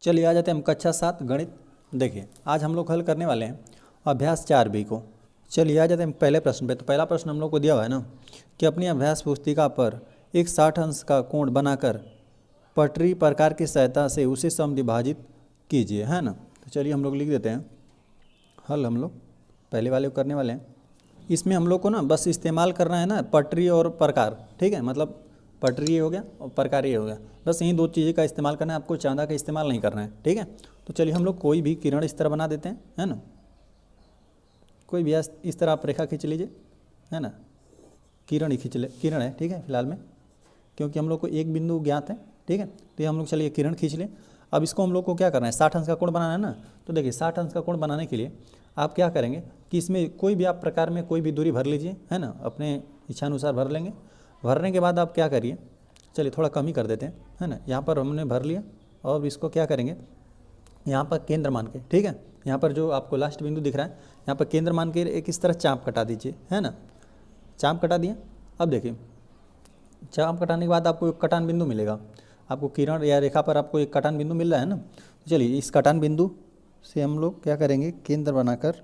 चलिए आ जाते हैं हम कक्षा 7 गणित। देखिए आज हम लोग हल करने वाले हैं अभ्यास 4B को। चलिए आ जाते हैं पहले प्रश्न पे। तो पहला प्रश्न हम लोग को दिया हुआ है ना कि अपनी अभ्यास पुस्तिका पर एक 60 अंश का कोण बनाकर पटरी प्रकार की सहायता से उसे समद्विभाजित कीजिए, है ना। तो चलिए हम लोग लिख देते हैं हल। हम लोग पहले वाले को करने वाले हैं। इसमें हम लोग को ना बस इस्तेमाल करना है ना पटरी और प्रकार, ठीक है। मतलब पटरी ये हो गया और प्रकार ये हो गया, बस यही दो चीज़ें का इस्तेमाल करना है, आपको चांदा का इस्तेमाल नहीं करना है, ठीक है। तो चलिए हम लोग कोई भी किरण इस तरह बना देते हैं, है ना। कोई भी इस तरह आप रेखा खींच लीजिए, है ना। किरण ही खींच ले, किरण है, ठीक है फिलहाल में, क्योंकि हम लोग को एक बिंदु ज्ञात है, ठीक है। तो ये हम लोग चलिए किरण खींच लें। अब इसको हम लोग को क्या करना है, 60 अंश का कोण बनाना है ना। तो देखिए 60 अंश का कोण बनाने के लिए आप क्या करेंगे कि इसमें कोई भी आप प्रकार में कोई भी दूरी भर लीजिए, है ना। अपने इच्छानुसार भर लेंगे। भरने के बाद आप क्या करिए, चलिए थोड़ा कम ही कर देते हैं, है ना। यहाँ पर हमने भर लिया और इसको क्या करेंगे, यहाँ पर केंद्र मान के, ठीक है। यहाँ पर जो आपको लास्ट बिंदु दिख रहा है, यहाँ पर केंद्र मान के एक इस तरह चाप कटा दीजिए, है ना। चाप कटा दिया। अब देखिए चाप कटाने के बाद आपको एक कटान बिंदु मिलेगा। आपको किरण या रेखा पर आपको एक कटान बिंदु मिल रहा है ना। तो चलिए इस कटान बिंदु से हम लोग क्या करेंगे, केंद्र बनाकर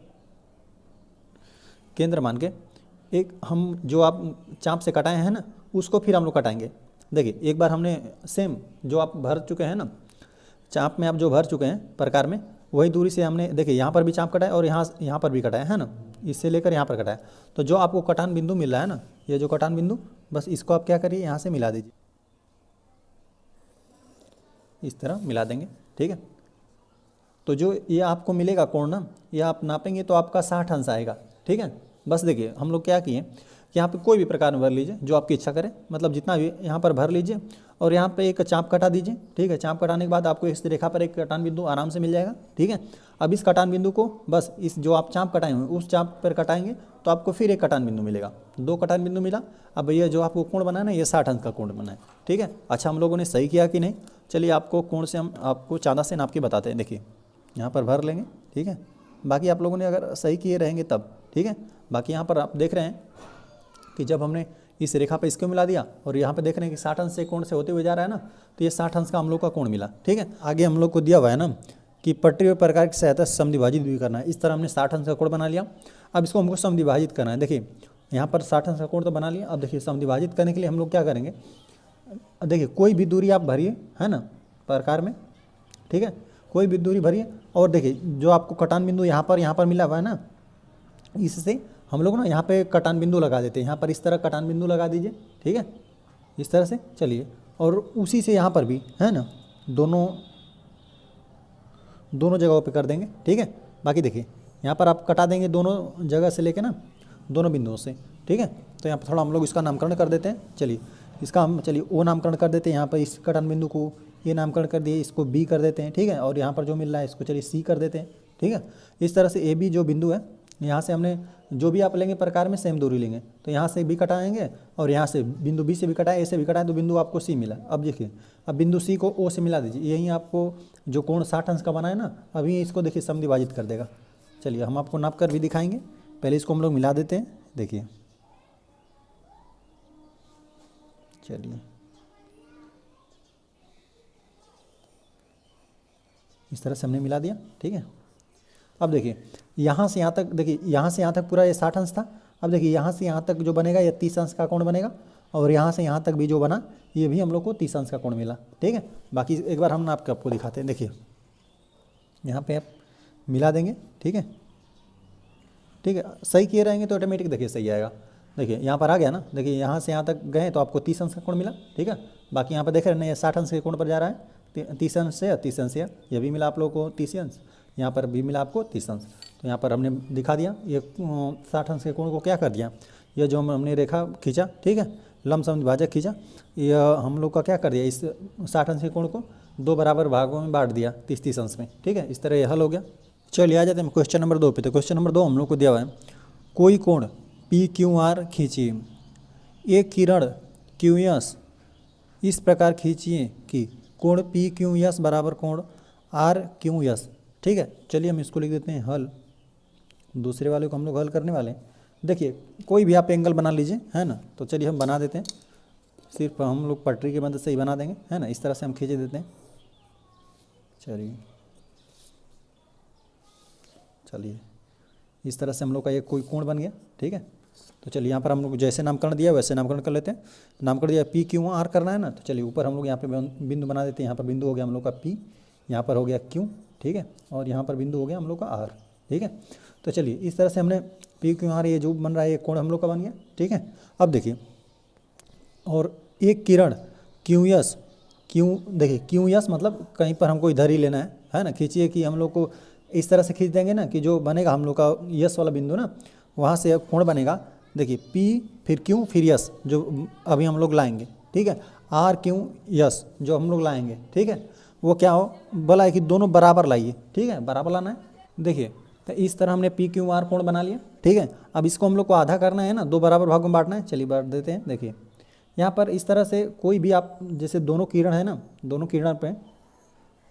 केंद्र मान के एक हम जो आप चाप से कटाए हैं ना उसको फिर हम लोग कटाएंगे। देखिए एक बार हमने सेम जो आप भर चुके हैं ना, चाप में आप जो भर चुके हैं प्रकार में, वही दूरी से हमने देखिए यहाँ पर भी चाप कटाया और यहाँ पर भी कटाया, है ना। इससे लेकर यहाँ पर कटाया। तो जो आपको कटान बिंदु मिल रहा है ना, ये जो कटान बिंदु, बस इसको आप क्या करिए यहाँ से मिला दीजिए, इस तरह मिला देंगे, ठीक है। तो जो ये आपको मिलेगा कोण ना, ये आप नापेंगे तो आपका 60 अंश आएगा, ठीक है। बस देखिए हम लोग क्या किए कि यहाँ पे कोई भी प्रकार में भर लीजिए जो आपकी इच्छा करे, मतलब जितना भी यहाँ पर भर लीजिए और यहाँ पे एक चाप कटा दीजिए, ठीक है। चाप कटाने के बाद आपको इस रेखा पर एक कटान बिंदु आराम से मिल जाएगा, ठीक है। अब इस कटान बिंदु को बस इस जो आप चाप कटाए हुए उस चाप पर कटाएंगे तो आपको फिर एक कटान बिंदु मिलेगा, दो कटान बिंदु मिला। अब ये जो आपको कोण बना है ना, ये 60 अंश का कोण बना है, ठीक है। अच्छा हम लोगों ने सही किया कि नहीं, चलिए आपको कोण से हम आपको चांदा से नाप के बताते हैं। देखिए यहाँ पर भर लेंगे, ठीक है। बाकी आप लोगों ने अगर सही किए रहेंगे तब, ठीक है। बाकी यहाँ पर आप देख रहे हैं कि जब हमने इस रेखा पर इसको मिला दिया और यहाँ पे देख रहे हैं कि 60 अंश से कोण से होते हुए जा रहा है ना, तो ये 60 अंश का हम लोग का कोण मिला, ठीक है। आगे हम लोग को दिया हुआ है ना कि पटरी और प्रकार की सहायता से समद्विभाजित भी करना है। इस तरह हमने 60 अंश का कोण बना लिया। अब इसको हमको समद्विभाजित करना है। देखिए यहाँ पर 60 अंश का कोण तो बना लिया। अब देखिए समद्विभाजित करने के लिए हम लोग क्या करेंगे, देखिए कोई भी दूरी आप भरिए, है ना, प्रकार में, ठीक है। कोई भी दूरी भरिए और देखिए जो आपको कटान बिंदु यहाँ पर मिला हुआ है ना, इससे हम लोग ना यहाँ पे कटान बिंदु लगा देते हैं। यहाँ पर इस तरह कटान बिंदु लगा दीजिए, ठीक है, इस तरह से। चलिए और उसी से यहाँ पर भी, है ना, दोनों जगहों पे कर देंगे, ठीक है। बाकी देखिए यहाँ पर आप कटा देंगे दोनों जगह से लेके ना, दोनों बिंदुओं से, ठीक है। तो यहाँ पर थोड़ा हम लोग इसका नामकरण कर देते हैं। चलिए इसका हम ओ नामकरण कर देते हैं। यहाँ पर इस कटान बिंदु को ये नामकरण कर दिए, इसको बी कर देते हैं, ठीक है। और यहाँ पर जो मिल रहा है इसको चलिए सी कर देते हैं, ठीक है। इस तरह से ए बी जो बिंदु है, यहाँ से हमने जो भी आप लेंगे प्रकार में सेम दूरी लेंगे, तो यहाँ से बी कटाएंगे और यहाँ से बिंदु बी से भी कटाए, ए से भी कटाए, तो बिंदु आपको सी मिला। अब देखिए अब बिंदु सी को ओ से मिला दीजिए, यही आपको जो कोण 60 अंश का बना है ना, अभी इसको देखिए समद्विभाजित कर देगा। चलिए हम आपको नाप कर भी दिखाएंगे, पहले इसको हम लोग मिला देते हैं। देखिए चलिए इस तरह से हमने मिला दिया, ठीक है। अब देखिए यहाँ से यहाँ तक, देखिए यहाँ से यहाँ तक पूरा ये 60 अंश था। अब देखिए यहाँ से यहाँ तक जो बनेगा ये 30 अंश का कोण बनेगा और यहाँ से यहाँ तक भी जो बना ये भी हम लोग को 30 अंश का कोण मिला, ठीक है। बाकी एक बार हम नाप के आपको दिखाते हैं। देखिए यहाँ पे आप मिला देंगे, ठीक है, ठीक है। सही किए रहेंगे तो ऑटोमेटिक देखिए सही आएगा। देखिए यहाँ पर आ गया ना, देखिए यहाँ से यहाँ तक गए तो आपको 30 अंश का कोण मिला, ठीक है। बाकी यहाँ पर देख रहे हैं ना, ये 60 अंश के कोण पर जा रहा है, 30 अंश से 30 अंश से ये भी मिला आप लोगों को 30 अंश, यहाँ पर भी मिला आपको 30 अंश। तो यहाँ पर हमने दिखा दिया ये 60 अंश के कोण को क्या कर दिया, ये जो हमने रेखा खींचा, ठीक है, लंब समद्विभाजक खींचा, यह हम लोग का क्या कर दिया, इस 60 अंश के कोण को दो बराबर भागों में बांट दिया 30-30 अंश में, ठीक है। इस तरह यह हल हो गया। चलिए आ जाते हैं क्वेश्चन नंबर 2 पे। तो क्वेश्चन नंबर 2 हम लोग को दिया हुआ है, कोई कोण PQR खींचिए, एक किरण QS इस प्रकार खींचिए कि कोण PQS बराबर कोण RQS, ठीक है। चलिए हम इसको लिख देते हैं हल। दूसरे वाले को हम लोग हल करने वाले हैं। देखिए कोई भी आप एंगल बना लीजिए, है ना। तो चलिए हम बना देते हैं, सिर्फ हम लोग पटरी की मदद से ही बना देंगे, है ना। इस तरह से हम खींच देते हैं। चलिए चलिए इस तरह से हम लोग का ये कोई कोण बन गया। ठीक है, तो चलिए यहाँ पर हम लोग जैसे नामकरण दिया वैसे नामकरण कर लेते हैं। नामकरण दिया पी क्यू आर करना है ना, तो चलिए ऊपर हम लोग यहाँ पे बिंदु बना देते हैं। यहाँ पर बिंदु हो गया हम लोग का पी, यहाँ पर हो गया क्यू, ठीक है, और यहाँ पर बिंदु हो गया हम लोग का आर। ठीक है, तो चलिए इस तरह से हमने पी क्यू आर ये जो बन रहा है ये कोण हम लोग का बन गया। ठीक है, अब देखिए और एक किरण क्यू यस, क्यू देखिए क्यू यस मतलब कहीं पर हमको इधर ही लेना है ना। खींचिए कि हम लोग को इस तरह से खींच देंगे ना कि जो बनेगा हम लोग का यस वाला बिंदु ना, वहाँ से कोण बनेगा। देखिए पी फिर क्यू फिर यस जो अभी हम लोग लाएंगे। ठीक है, आर क्यू यस जो हम लोग लाएंगे। ठीक है, वो क्या हो बोला है कि दोनों बराबर लाइए। ठीक है, बराबर लाना है। देखिए तो इस तरह हमने पी क्यू आर कोण बना लिया। ठीक है, अब इसको हम लोग को आधा करना है ना, दो बराबर भागों में बांटना है। चलिए बांट देते हैं। देखिए यहाँ पर इस तरह से कोई भी आप जैसे दोनों किरण है ना, दोनों किरण पे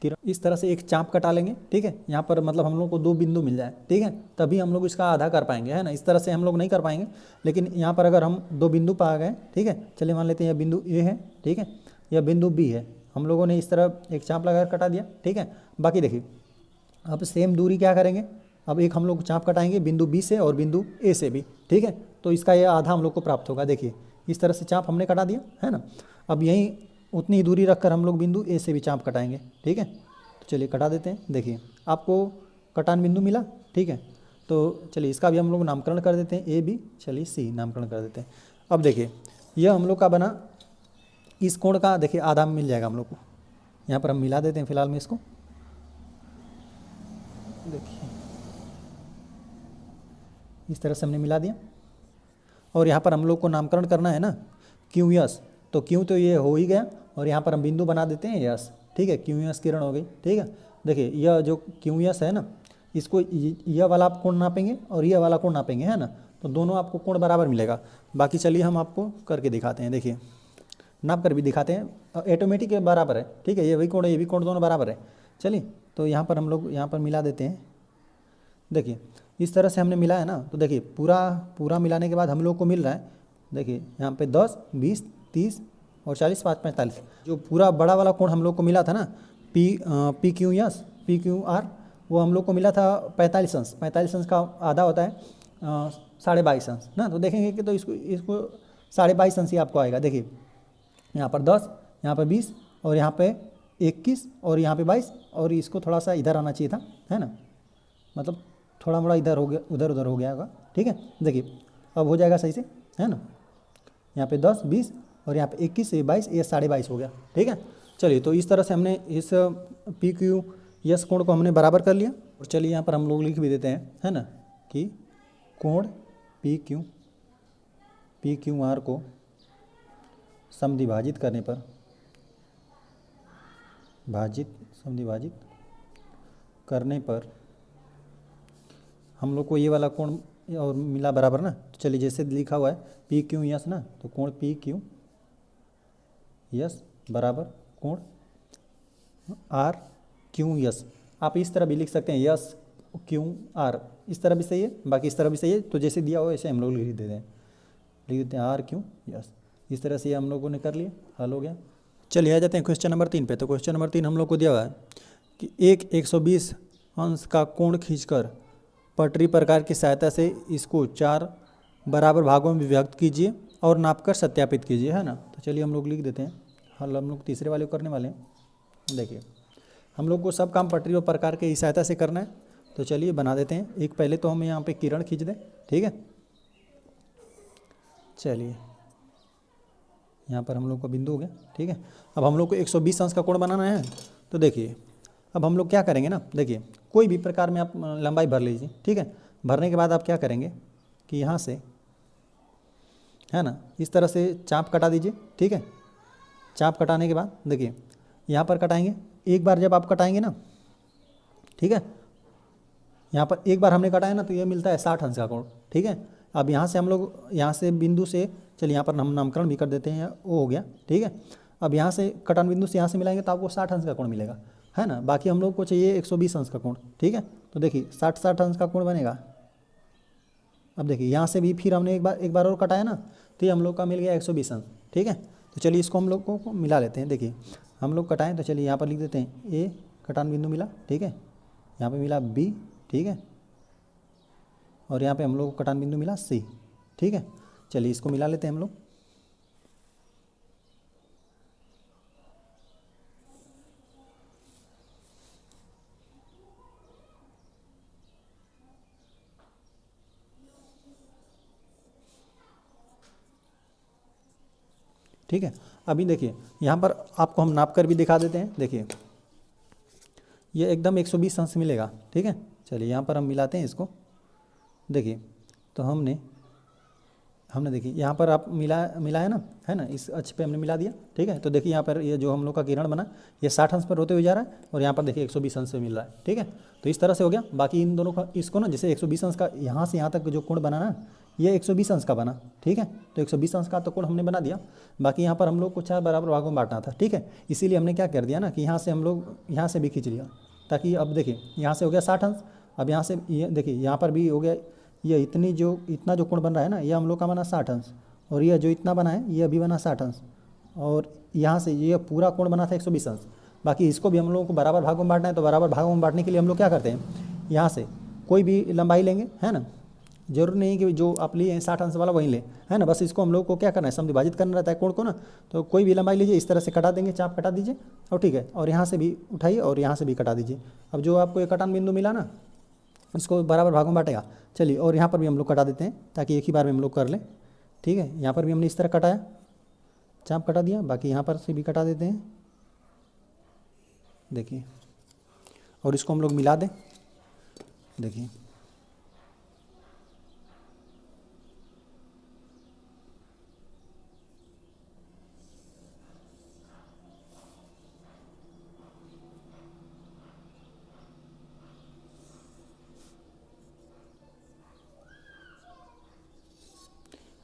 किरण इस तरह से एक चाप कटा लेंगे। ठीक है, यहाँ पर मतलब हम लोग को दो बिंदु मिल जाए। ठीक है, तभी हम लोग इसका आधा कर पाएंगे, है ना। इस तरह से हम लोग नहीं कर पाएंगे, लेकिन यहाँ पर अगर हम दो बिंदु पा गए, ठीक है, चलिए मान लेते हैं यह बिंदु ए है, ठीक है, यह बिंदु बी है, हम लोगों ने इस तरह एक चाप लगाकर कटा दिया। ठीक है, बाकी देखिए अब सेम दूरी क्या करेंगे, अब एक हम लोग चाप कटाएंगे बिंदु बी से और बिंदु ए से भी। ठीक है, तो इसका यह आधा हम लोग को प्राप्त होगा। देखिए इस तरह से चाप हमने कटा दिया, है ना। अब यहीं उतनी ही दूरी रखकर हम लोग बिंदु ए से भी चाप कटाएंगे। ठीक है, तो चलिए कटा देते हैं। देखिए आपको कटान बिंदु मिला। ठीक है, तो चलिए इसका भी हम लोग नामकरण कर देते हैं, ए बी, चलिए सी नामकरण कर देते हैं। अब देखिए यह हम लोग का बना, इस कोण का देखिए आधा मिल जाएगा हम लोग को। यहाँ पर हम मिला देते हैं फिलहाल में इसको। देखिए इस तरह से हमने मिला दिया, और यहाँ पर हम लोग को नामकरण करना है ना क्यू यस, तो क्यू तो ये हो ही गया, और यहाँ पर हम बिंदु बना देते हैं यस। ठीक है, क्यू यस किरण हो गई। ठीक है, देखिए यह जो क्यू यस है ना, इसको यह वाला आप कोण नापेंगे और यह वाला कोण नापेंगे, है ना, तो दोनों आपको कोण बराबर मिलेगा। बाकी चलिए हम आपको करके दिखाते हैं। देखिए नाप कर भी दिखाते हैं, ऑटोमेटिक बराबर है। ठीक है, ये भी कोण ये भी कोण दोनों बराबर है। चलिए तो यहाँ पर हम लोग यहाँ पर मिला देते हैं। देखिए इस तरह से हमने मिला है ना, तो देखिए पूरा मिलाने के बाद हम लोग को मिल रहा है। देखिए यहाँ पे 10, 20, 30 और 40, 5, 45 जो पूरा बड़ा वाला कोण हम लोग को मिला था ना, P Q yes P Q R, वो हम लोग को मिला था 45 अंश। 45 अंश का आधा होता है 22.5 अंश ना, तो देखेंगे कि तो इसको 22.5 अंश ही आपको आएगा। देखिए यहाँ पर 10, यहाँ पर 20 और यहाँ पे 21 और यहाँ पे 22, और इसको थोड़ा सा इधर आना चाहिए था, है ना, मतलब थोड़ा मोड़ा इधर हो गया, उधर उधर हो गया होगा। ठीक है, देखिए अब हो जाएगा सही से, है ना। यहाँ पे 10, 20 और यहाँ पे 21, ये 22, ये 22.5 हो गया। ठीक है, चलिए तो इस तरह से हमने इस पी क्यू यस कोण को हमने बराबर कर लिया। और चलिए यहाँ पर हम लोग लिख भी देते हैं, है ना, कि कोण पी क्यू आर को समद्विभाजित करने पर समद्विभाजित करने पर हम लोग को ये वाला कोण और मिला बराबर ना। तो चलिए जैसे लिखा हुआ है पी क्यू यस ना, तो कोण पी क्यू यस बराबर कोण आर क्यू यस। आप इस तरह भी लिख सकते हैं, यस क्यू आर, इस तरह भी सही है, बाकी इस तरह भी सही है। तो जैसे दिया हो ऐसे हम लोग लिख देते हैं आर क्यू यस। इस तरह से ये हम लोगों ने कर लिया, हल हो गया। चलिए आ जाते हैं क्वेश्चन नंबर 3 पे। तो क्वेश्चन नंबर 3 हम लोग को दिया हुआ है कि एक 120 अंश का कोण खींचकर पटरी प्रकार की सहायता से इसको 4 बराबर भागों में विभक्त कीजिए और नापकर सत्यापित कीजिए, है ना। तो चलिए हम लोग लिख देते हैं, हल हम लोग तीसरे वाले को करने वाले हैं। देखिए हम लोग को सब काम पटरी और प्रकार के सहायता से करना है, तो चलिए बना देते हैं। एक पहले तो हम यहाँ पे किरण खींच दें, ठीक है। चलिए यहाँ पर हम लोग का बिंदु हो गया, ठीक है। अब हम लोग को 120 अंश का कोण बनाना है। तो देखिए अब हम लोग क्या करेंगे ना, देखिए कोई भी प्रकार में आप लंबाई भर लीजिए, ठीक है। भरने के बाद आप क्या करेंगे कि यहाँ से, है ना, इस तरह से चाप कटा दीजिए, ठीक है। चाप कटाने के बाद देखिए यहाँ पर कटाएंगे। एक बार जब आप कटाएंगे ना, ठीक है, यहाँ पर एक बार हमने कटाया ना, तो ये मिलता है 60 अंश का कोण, ठीक है। अब यहाँ से हम लोग यहाँ से बिंदु से, चलिए यहाँ पर हम नामकरण भी कर देते हैं, वो हो गया, ठीक है। अब यहाँ से कटान बिंदु से यहाँ से मिलाएंगे तो आपको 60 अंश का कोण मिलेगा, है ना। बाकी हम लोग को चाहिए 120 अंश का कोण, ठीक है। तो देखिए 60 अंश का कोण बनेगा। अब देखिए यहाँ से भी फिर हमने एक बार और कटाया ना, तो ये हम लोग का मिल गया 120 अंश, ठीक है। तो चलिए इसको हम लोग को मिला लेते हैं। देखिए हम लोग कटाएं, तो चलिए यहाँ पर लिख देते हैं ए कटान बिंदु मिला, ठीक है। यहाँ पे मिला बी, ठीक है, और यहाँ पे हम लोग को कटान बिंदु मिला सी, ठीक है। चलिए इसको मिला लेते हैं हम लोग। ठीक है, अभी देखिए यहाँ पर आपको हम नाप कर भी दिखा देते हैं। देखिए ये एकदम 120 अंश मिलेगा, ठीक है। चलिए यहाँ पर हम मिलाते हैं इसको। देखिए तो हमने देखिए यहाँ पर आप मिलाया ना, है ना, इस अक्ष पे हमने मिला दिया, ठीक है। तो देखिए यहाँ पर ये जो हम लोग का किरण बना ये 60 अंश पर होते हुए जा रहा है और यहाँ पर देखिए 120 अंश पे मिल रहा है, ठीक है। तो इस तरह से हो गया। बाकी इन दोनों का इसको ना जैसे 120 अंश का यहाँ से यहाँ तक जो कोण बना ना ये 120 अंश का बना, ठीक है। तो 120 अंश का तो कोण हमने बना दिया। बाकी यहाँ पर हम लोग को 4 बराबर भागों में बांटना था, ठीक है। इसीलिए हमने क्या कर दिया ना कि यहाँ से हम लोग यहाँ से भी खींच लिया, ताकि अब देखिए यहाँ से हो गया 60 अंश। अब यहाँ से ये देखिए यहाँ पर भी हो गया, ये इतना जो कोण बन रहा है ना ये हम लोग का बना 60 अंश, और ये जो इतना बना है ये अभी बना 60 अंश, और यहाँ से ये पूरा कोण बना था 120 अंश। बाकी इसको भी हम लोगों को बराबर भागों में बांटना है। तो बराबर भागों में बांटने के लिए हम लोग क्या करते हैं, यहाँ से कोई भी लंबाई लेंगे, है ना। जरूर नहीं कि जो आप लिए हैं 60 अंश वाला वहीं ले, है ना। बस इसको हम लोग को क्या करना है, समविभाजित करना रहता है कोण को ना। तो कोई भी लंबाई लीजिए, इस तरह से कटा देंगे, चाप कटा दीजिए, और ठीक है। और यहाँ से भी उठाइए और यहाँ से भी कटा दीजिए। अब जो आपको एक कटान बिंदु मिला ना इसको बराबर भागों में बांटेगा। चलिए और यहाँ पर भी हम लोग कटा देते हैं ताकि एक ही बार में हम लोग कर लें, ठीक है। यहाँ पर भी हमने इस तरह कटाया, चाप कटा दिया। बाकी यहाँ पर से भी कटा देते हैं, देखिए, और इसको हम लोग मिला दें। देखिए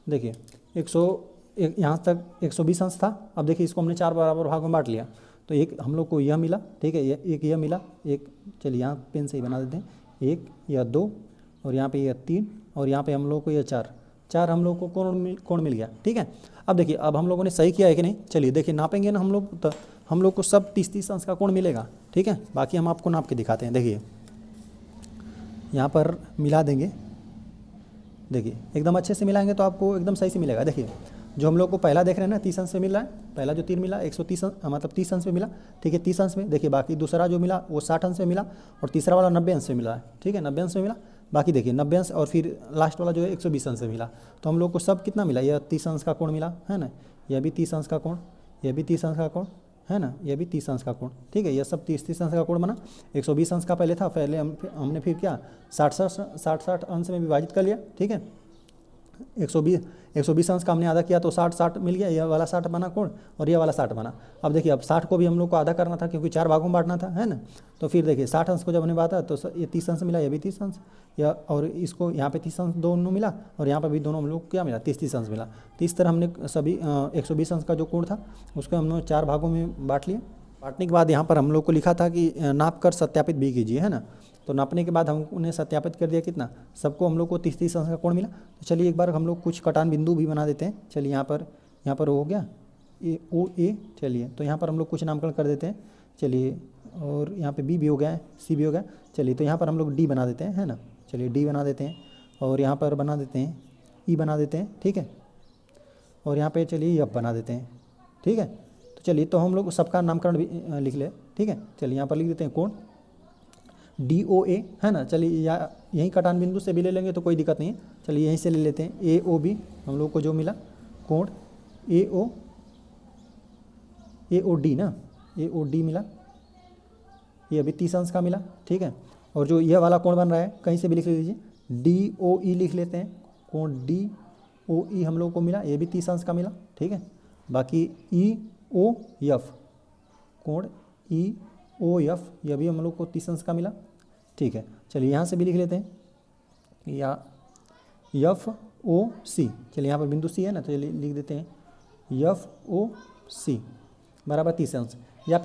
देखिए 100 यहाँ तक 120 अंश था। अब देखिए इसको हमने 4 बराबर भागों में बांट लिया। तो एक हम लोग को यह मिला, ठीक है, एक यह मिला, एक चलिए यहाँ पेन से ही बना देते हैं, 1 या 2, और यहाँ पे यह 3, और यहाँ पे हम लोग को यह 4 हम लोग को कोण मिल गया, ठीक है। अब देखिए अब हम लोगों ने सही किया है कि नहीं, चलिए देखिए नापेंगे ना हम लोग, तो हम लोग को सब 30-30 अंश का कोण मिलेगा, ठीक है। बाकी हम आपको नाप के दिखाते हैं। देखिए यहाँ पर मिला देंगे, देखिए एकदम अच्छे से मिलाएंगे तो आपको एकदम सही से मिलेगा। देखिए जो हम लोग को पहला देख रहे हैं ना 30 अंश में मिल रहा है, पहला जो 3 मिला 130 मतलब 30 अंश में मिला, ठीक है, 30 अंश में। देखिए बाकी दूसरा जो मिला वो 60 अंश में मिला, और तीसरा वाला 90 अंश में मिला है, ठीक है, 90 अंश में मिला। बाकी देखिए 90 अंश, और फिर लास्ट वाला जो है 120 अंश में मिला। तो हम लोग को सब कितना मिला, यह 30 अंश का कोण मिला, है ना, यह भी 30 अंश का कोण, यह भी 30 अंश का कोण, है ना, यह भी 30 अंश का कोण, ठीक है। यह सब 30-30 अंश का कोण बना। 120 अंश का पहले था, पहले हमने फिर क्या 60-60 अंश में विभाजित कर लिया, ठीक है। 120 अंश का हमने आधा किया तो 60-60 मिल गया, यह वाला 60 बना कोण और यह वाला 60 बना। अब देखिए अब 60 को भी हम लोग को आधा करना था क्योंकि 4 भागों में बांटना था, है ना। तो फिर देखिए 60 अंश को जब हमने बांटा तो ये 30 अंश मिला, ये भी 30 अंश, या और इसको यहाँ पे 30 अंश दोनों मिला, और यहाँ पर भी दोनों हम लोग क्या मिला 30-30 अंश मिला। तो इस तरह हमने सभी 120 अंश का जो कोण था उसको हमने 4 भागों में बांट लिया। बांटने के बाद यहाँ पर हम लोग को लिखा था कि नाप कर सत्यापित भी कीजिए, है ना। तो नापने के बाद हम उन्हें सत्यापित कर दिया, कितना सबको हम लोग को 30-30 अंश का कोण मिला। तो चलिए एक बार हम लोग कुछ कटान बिंदु भी बना देते हैं। चलिए यहाँ पर हो गया ए, चलिए तो यहाँ पर हम लोग कुछ नामकरण कर देते हैं। चलिए और यहाँ पे बी भी हो गया है, सी भी हो गया। चलिए तो यहाँ पर हम लोग डी बना देते हैं, है ना। चलिए डी बना देते हैं, और यहाँ पर बना देते हैं ई बना देते हैं, ठीक है। और यहाँ पे चलिए एफ बना देते हैं, ठीक है। तो चलिए तो हम लोग सबका नामकरण भी लिख ले, ठीक है। चलिए यहाँ पर लिख देते हैं कोण DOA, है ना। चलिए या यहीं कटान बिंदु से भी ले लेंगे तो कोई दिक्कत नहीं है। चलिए यहीं से ले लेते हैं AOB, हम लोग को जो मिला कोण AOD ना, AOD मिला, ये अभी 30 अंश का मिला, ठीक है। और जो यह वाला कोण बन रहा है कहीं से भी लिख लीजिए, DOE लिख लेते हैं, कोण DOE हम लोग को मिला, ये भी 30 अंश का मिला, ठीक है। बाकी EOF, कोण EOF, यह भी हम लोग को 30 अंश का मिला, ठीक है। चलिए यहाँ से भी लिख लेते हैं या FOC, चलिए यहाँ पर बिंदु सी है ना, तो चलिए लिख देते हैं FOC बराबर 30 अंश। या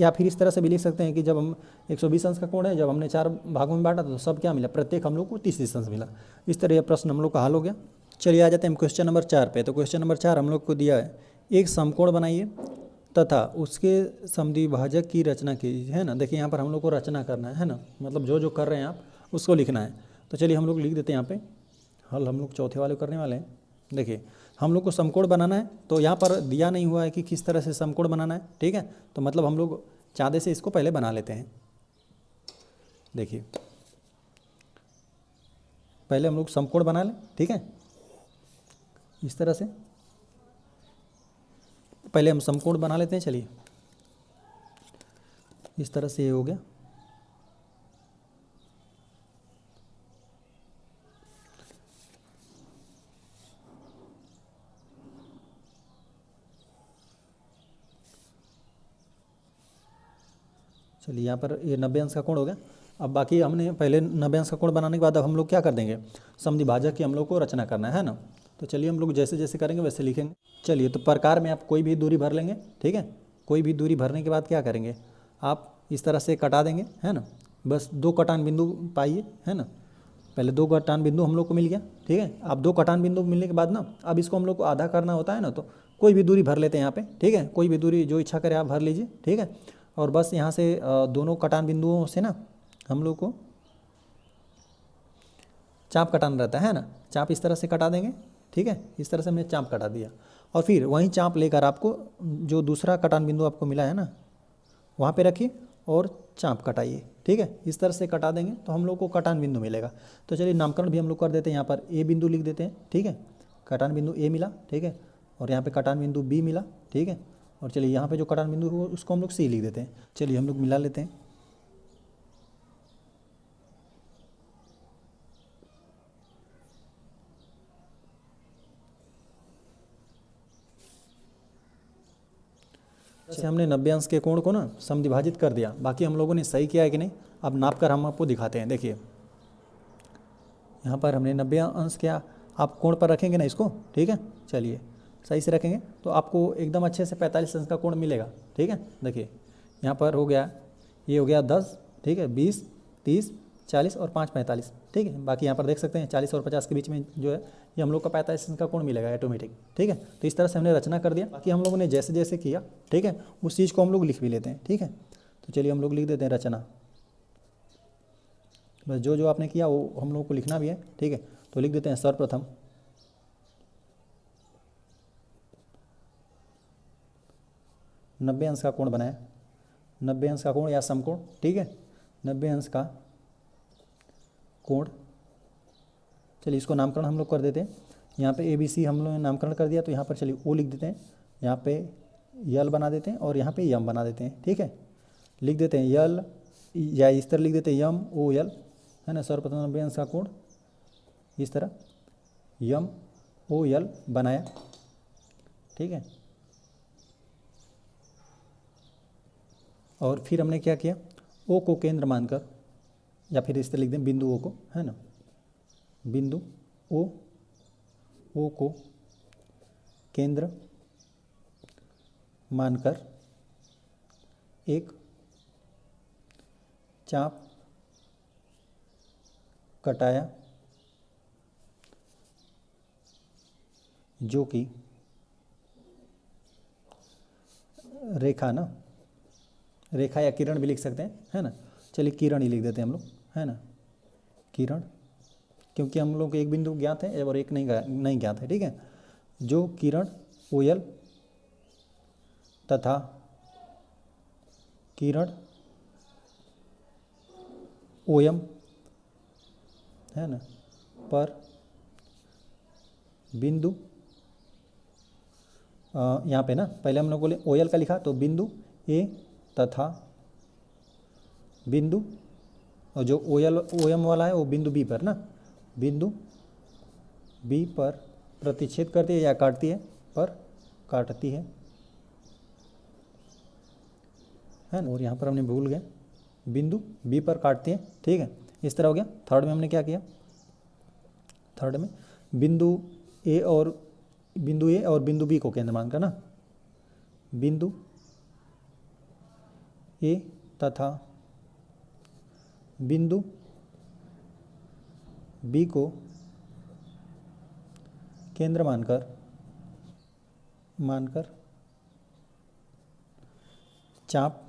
फिर इस तरह से भी लिख सकते हैं कि जब हम 120 अंश का कोण है, जब हमने 4 भागों में बांटा तो सब क्या मिला, प्रत्येक हम लोग को 30-30 अंश मिला। इस तरह यह प्रश्न हम लोग का हल हो गया। चलिए आ जाते हैं हम क्वेश्चन नंबर 4 पे। तो क्वेश्चन नंबर 4 हम लोग को दिया है, एक समकोण बनाइए तथा उसके समद्विभाजक की रचना कीजिए, है ना। देखिए यहाँ पर हम लोग को रचना करना है ना, मतलब जो जो कर रहे हैं आप उसको लिखना है। तो चलिए हम लोग लिख देते हैं यहाँ पे हल, हम लोग चौथे वाले करने वाले हैं। देखिए हम लोग को समकोण बनाना है, तो यहाँ पर दिया नहीं हुआ है कि किस तरह से समकोण बनाना है, ठीक है। तो मतलब हम लोग चाँदे से इसको पहले बना लेते हैं। देखिए पहले हम लोग समकोण बना लें, ठीक है, इस तरह से पहले हम समकोण बना लेते हैं। चलिए इस तरह से ये हो गया। चलिए यहाँ पर ये 90 अंश का कोण हो गया। अब बाकी हमने पहले 90 अंश का कोण बनाने के बाद अब हम लोग क्या कर देंगे, समद्विभाजक की हम लोग को रचना करना है ना। तो चलिए हम लोग जैसे जैसे करेंगे वैसे लिखेंगे। चलिए तो प्रकार में आप कोई भी दूरी भर लेंगे, ठीक है। कोई भी दूरी भरने के बाद क्या करेंगे, आप इस तरह से कटा देंगे, है ना। बस 2 कटान बिंदु पाइए, है ना। पहले 2 कटान बिंदु हम लोग को मिल गया, ठीक है। अब 2 कटान बिंदु मिलने के बाद ना अब इसको हम लोग को आधा करना होता है ना, तो कोई भी दूरी भर लेते हैं यहाँ पे, ठीक है। कोई भी दूरी जो इच्छा करे आप भर लीजिए, ठीक है। और बस यहाँ से दोनों कटान बिंदुओं से ना हम लोग को चाप कटाना रहता है ना। चाप इस तरह से कटा देंगे, ठीक है। इस तरह से हमने चाप कटा दिया और फिर वहीं चाप लेकर आपको जो दूसरा कटान बिंदु आपको मिला है ना वहाँ पे रखिए और चाप कटाइए, ठीक है। इस तरह से कटा देंगे तो हम लोग को कटान बिंदु मिलेगा। तो चलिए नामकरण भी हम लोग कर देते हैं। यहाँ पर ए बिंदु लिख देते हैं, ठीक है। कटान बिंदु ए मिला, ठीक है। और यहाँ पे कटान बिंदु बी मिला, ठीक है। और चलिए यहाँ पे जो कटान बिंदु हो उसको हम लोग सी लिख देते हैं। चलिए हम लोग मिला लेते हैं। जैसे हमने 90 अंश के कोण को ना समद्विभाजित कर दिया, बाकी हम लोगों ने सही किया है कि नहीं अब नाप कर हम आपको दिखाते हैं। देखिए यहाँ पर हमने 90 अंश किया, आप कोण पर रखेंगे ना इसको, ठीक है। चलिए सही से रखेंगे तो आपको एकदम अच्छे से 45 अंश का कोण मिलेगा, ठीक है। देखिए यहाँ पर हो गया, ये हो गया 10, ठीक है, 20, 30, 40 और 5 45, ठीक है। बाकी यहाँ पर देख सकते हैं 40 और 50 के बीच में जो है ये हम लोग का 45 अंश का कोण मिलेगा ऑटोमेटिक, ठीक है। तो इस तरह से हमने रचना कर दिया। बाकी हम लोगों ने जैसे जैसे किया, ठीक है, उस चीज़ को हम लोग लिख भी लेते हैं, ठीक है। तो चलिए हम लोग लिख देते हैं रचना। बस जो जो आपने किया वो हम लोग को लिखना भी है, ठीक है। तो लिख देते हैं सर्वप्रथम 90 अंश का कोण बनाया, 90 अंश का कोण या समकोण, ठीक है, 90 अंश का कोण। चलिए इसको नामकरण हम लोग कर देते हैं। यहाँ पे ABC हम लोगों ने नामकरण कर दिया, तो यहाँ पर चलिए O लिख देते हैं, यहाँ पे यल बना देते हैं और यहाँ पे यम बना देते हैं, ठीक है। लिख देते हैं यल, या इस तरह लिख देते हैं यम O यल, है ना। सर्वप्रथम 90 अंश का कोण इस तरह यम O यल बनाया, ठीक है। और फिर हमने क्या किया, O को केंद्र मानकर, या फिर इस तरह लिख दें बिंदु O को, है ना, बिंदु O को केंद्र मानकर एक चाप कटाया जो कि रेखा ना, रेखा या किरण भी लिख सकते हैं, है ना। चलिए किरण ही लिख देते हैं हम लोग, है ना, किरण, क्योंकि हम लोग एक बिंदु ज्ञात है और एक नहीं ज्ञात है, ठीक है। जो किरण OL तथा किरण OM, है ना, पर बिंदु यहाँ पे ना पहले हम लोग बोले OL का लिखा, तो बिंदु A तथा बिंदु, और जो OM वाला है वो बिंदु B पर ना, बिंदु B पर प्रतिच्छेद करती है या काटती है, पर काटती है ना। और यहाँ पर हमने भूल गए, बिंदु B पर काटती है, ठीक है। इस तरह हो गया। थर्ड में हमने क्या किया, थर्ड में बिंदु A और बिंदु B को केंद्र मानकर ना, बिंदु A तथा बिंदु B को केंद्र मानकर चाप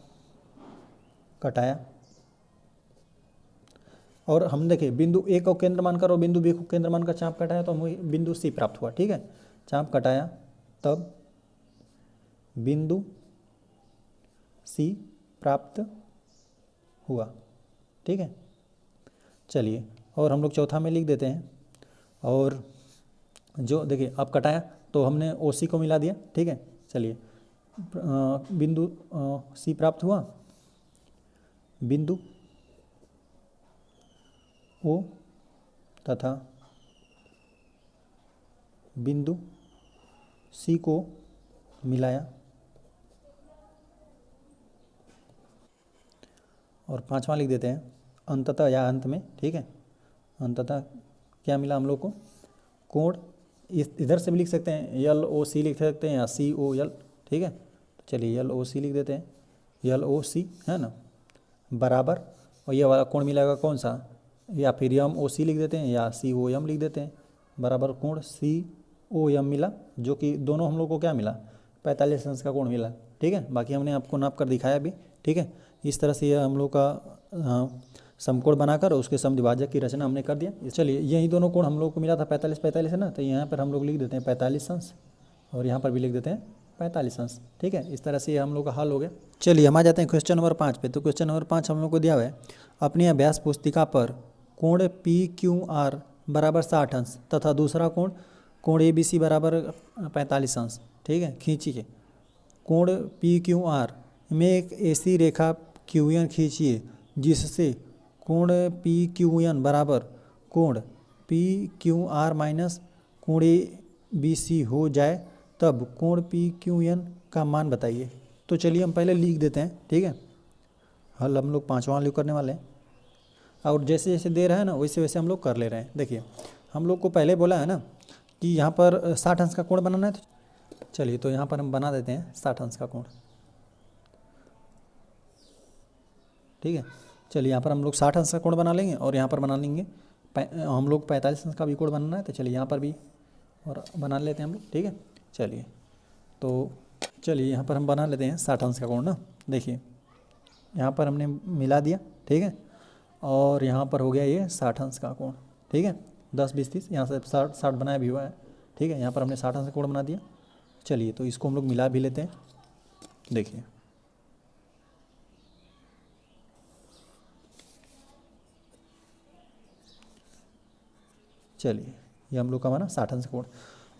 कटाया और हम देखें बिंदु ए को केंद्र मानकर और बिंदु बी को केंद्र मानकर चाप कटाया तो हमें बिंदु सी प्राप्त हुआ। ठीक है, चाप कटाया तब बिंदु सी प्राप्त हुआ। ठीक है, चलिए और हम लोग चौथा में लिख देते हैं। और जो देखिए अब कटाया तो हमने ओ सी को मिला दिया। ठीक है, चलिए बिंदु सी प्राप्त हुआ, बिंदु ओ तथा बिंदु सी को मिलाया और पांचवा लिख देते हैं अंततः या अंत में। ठीक है, अंततः क्या मिला हम लोग को, कोण इधर से भी लिख सकते हैं, यल ओ सी लिख सकते हैं या सी ओ यल। ठीक है, तो चलिए यल ओ सी लिख देते हैं, यल ओ सी है ना बराबर, और ये वाला कोण मिलेगा कौन सा, या फिर यम ओ सी लिख देते हैं या सी ओ यम लिख देते हैं, बराबर कोण सी ओ यम मिला, जो कि दोनों हम लोग को क्या मिला 45 अंश का कोण मिला। ठीक है, बाकी हमने आपको नाप कर दिखाया भी। ठीक है, इस तरह से ये हम लोग का समकोण बनाकर उसके समद्विभाजक की रचना हमने कर दिया। चलिए यही दोनों कोण हम लोग को मिला था 45 है ना, तो यहाँ पर हम लोग लिख देते हैं 45 अंश और यहाँ पर भी लिख देते हैं 45 अंश। ठीक है, इस तरह से ये हम लोग का हल हो गया। चलिए हम आ जाते हैं क्वेश्चन नंबर 5 पे। तो क्वेश्चन नंबर 5 हम लोग को दिया हुआ है, अपनी अभ्यास पुस्तिका पर कोण पी क्यू आर बराबर 60 अंश तथा दूसरा कोण ए बी सी बराबर 45 अंश। ठीक है, खींचिए कोण पी क्यू आर में एक ऐसी रेखा क्यू एन खींचिए जिससे कोण पी क्यू एन बराबर कोण पी क्यू आर माइनस कोण ए बी सी हो जाए, तब कोण पी क्यू एन का मान बताइए। तो चलिए हम पहले लिख देते हैं। ठीक है, हल हम लोग पाँचवां लिख करने वाले हैं और जैसे जैसे दे रहा है ना वैसे वैसे हम लोग कर ले रहे हैं। देखिए हम लोग को पहले बोला है ना कि यहाँ पर 60 अंश का कोण बनाना है, तो चलिए तो यहाँ पर हम बना देते हैं 60 अंश का कोण। ठीक है, चलिए यहाँ पर हम लोग 60 अंश का कोण बना लेंगे और यहाँ पर बना लेंगे हम लोग 45 अंश का भी कोण बनाना है, तो चलिए यहाँ पर भी और बना लेते हैं हम लोग। ठीक है, चलिए तो चलिए यहाँ पर हम बना लेते हैं 60 अंश का कोण ना। देखिए यहाँ पर हमने मिला दिया। ठीक है, और यहाँ पर हो गया ये 60 अंश का कोण। ठीक है, 10 20 30 यहाँ से 60 बनाया भी हुआ है। ठीक है, यहाँ पर हमने 60 अंश का कोण बना दिया। चलिए तो इसको हम लोग मिला भी लेते हैं। देखिए चलिए ये हम लोग का बना 60 अंश का कोण,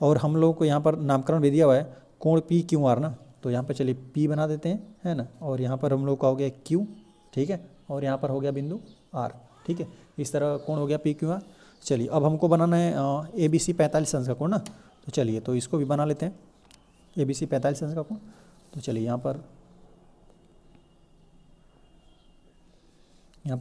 और हम लोग को यहाँ पर नामकरण भी दिया हुआ है कोण पी क्यू आर ना, तो यहाँ पर चलिए पी बना देते हैं है ना, और यहाँ पर हम लोग का हो गया क्यू। ठीक है, और यहाँ पर हो गया बिंदु आर। ठीक है, इस तरह कोण हो गया पी क्यू आर। चलिए अब हमको बनाना है ए बी सी 45 अंश का कोण ना, तो चलिए तो इसको भी बना लेते हैं ए बी सी 45 अंश का कोण। तो चलिए यहाँ पर